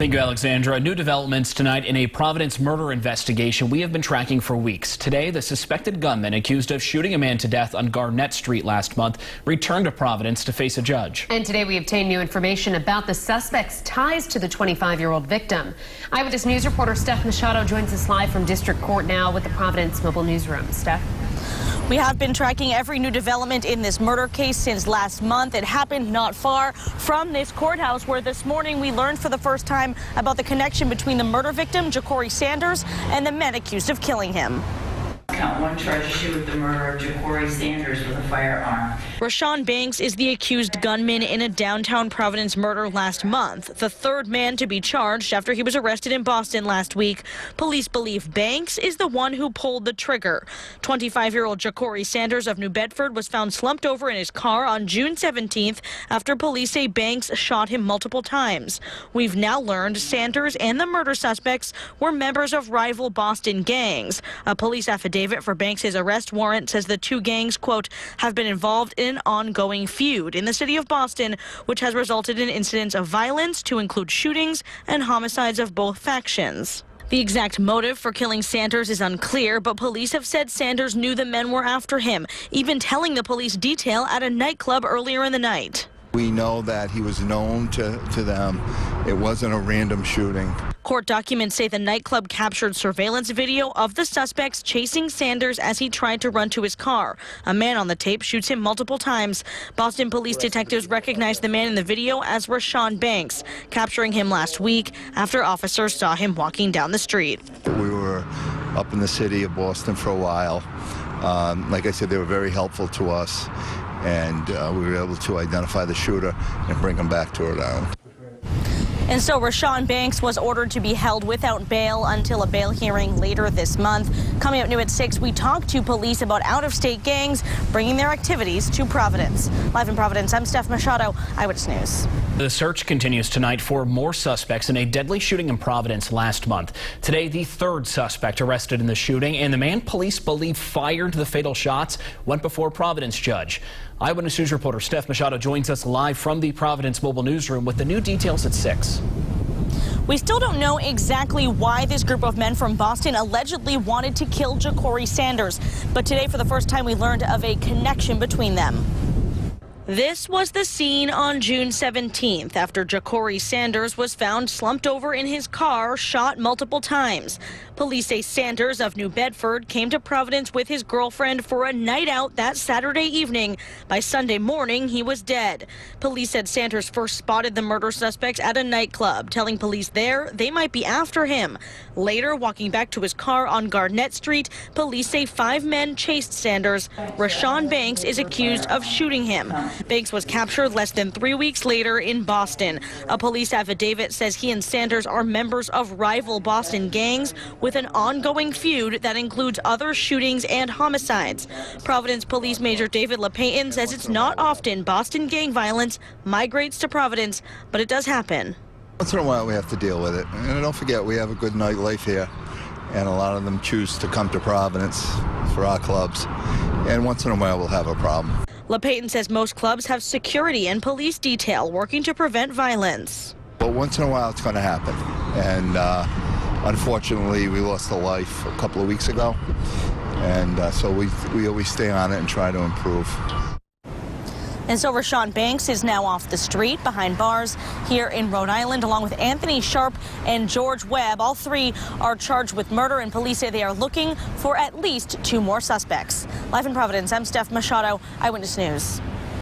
Thank you, Alexandra. New developments tonight in a Providence murder investigation we have been tracking for weeks. Today, the suspected gunman accused of shooting a man to death on Garnett Street last month returned to Providence to face a judge. And today we obtained new information about the suspect's ties to the 25-year-old victim. Eyewitness News reporter Steph Machado joins us live from District Court now with the Providence Mobile Newsroom. Steph? We have been tracking every new development in this murder case since last month. It happened not far from this courthouse where this morning we learned for the first time about the connection between the murder victim, Ja'Cory Sanders, and the men accused of killing him. Count one charge to shoot with the murder of Ja'Cory Sanders with a firearm. Rashawn Banks is the accused gunman in a downtown Providence murder last month, the third man to be charged after he was arrested in Boston last week. Police believe Banks is the one who pulled the trigger. 25-year-old Ja'Cory Sanders of New Bedford was found slumped over in his car on June 17th after police say Banks shot him multiple times. We've now learned Sanders and the murder suspects were members of rival Boston gangs. A police affidavit for Banks' arrest warrant says the two gangs, quote, have been involved in an ongoing feud in the city of Boston, which has resulted in incidents of violence to include shootings and homicides of both factions. The exact motive for killing Sanders is unclear, but police have said Sanders knew the men were after him, even telling the police detail at a nightclub earlier in the night. We know that he was known to them. It wasn't a random shooting. Court documents say the nightclub captured surveillance video of the suspects chasing Sanders as he tried to run to his car. A man on the tape shoots him multiple times. Boston police detectives recognized the man in the video as Rashawn Banks, capturing him last week after officers saw him walking down the street. We were up in the city of Boston for a while. Like I said, they were very helpful to us, and we were able to identify the shooter and bring him back to Rhode Island. And so Rashawn Banks was ordered to be held without bail until a bail hearing later this month. Coming up new at 6, we talk to police about out-of-state gangs bringing their activities to Providence. Live in Providence, I'm Steph Machado, Eyewitness News. The search continues tonight for more suspects in a deadly shooting in Providence last month. Today, the third suspect arrested in the shooting, and the man police believe fired the fatal shots went before a Providence judge. Eyewitness News reporter Steph Machado joins us live from the Providence Mobile Newsroom with the new details at 6. We still don't know exactly why this group of men from Boston allegedly wanted to kill Ja'Cory Sanders, but today for the first time we learned of a connection between them. This was the scene on June 17th after Ja'Cory Sanders was found slumped over in his car, shot multiple times. Police say Sanders of New Bedford came to Providence with his girlfriend for a night out that Saturday evening. By Sunday morning, he was dead. Police said Sanders first spotted the murder suspects at a nightclub, telling police there they might be after him. Later, walking back to his car on Garnett Street, police say 5 men chased Sanders. Rashawn Banks is accused of shooting him. Banks was captured less than 3 weeks later in Boston. A police affidavit says he and Sanders are members of rival Boston gangs with an ongoing feud that includes other shootings and homicides. Providence Police Major David LePayton says it's not often Boston gang violence migrates to Providence, but it does happen. Once in a while we have to deal with it. And don't forget, we have a good nightlife here, and a lot of them choose to come to Providence for our clubs. And once in a while we'll have a problem. LePayton says most clubs have security and police detail working to prevent violence. But once in a while it's going to happen. And unfortunately, we lost a life a couple of weeks ago. And so we always stay on it and try to improve. And so Rashawn Banks is now off the street behind bars here in Rhode Island, along with Anthony Sharp and George Webb. All 3 are charged with murder, and police say they are looking for at least 2 more suspects. Live in Providence, I'm Steph Machado, Eyewitness News.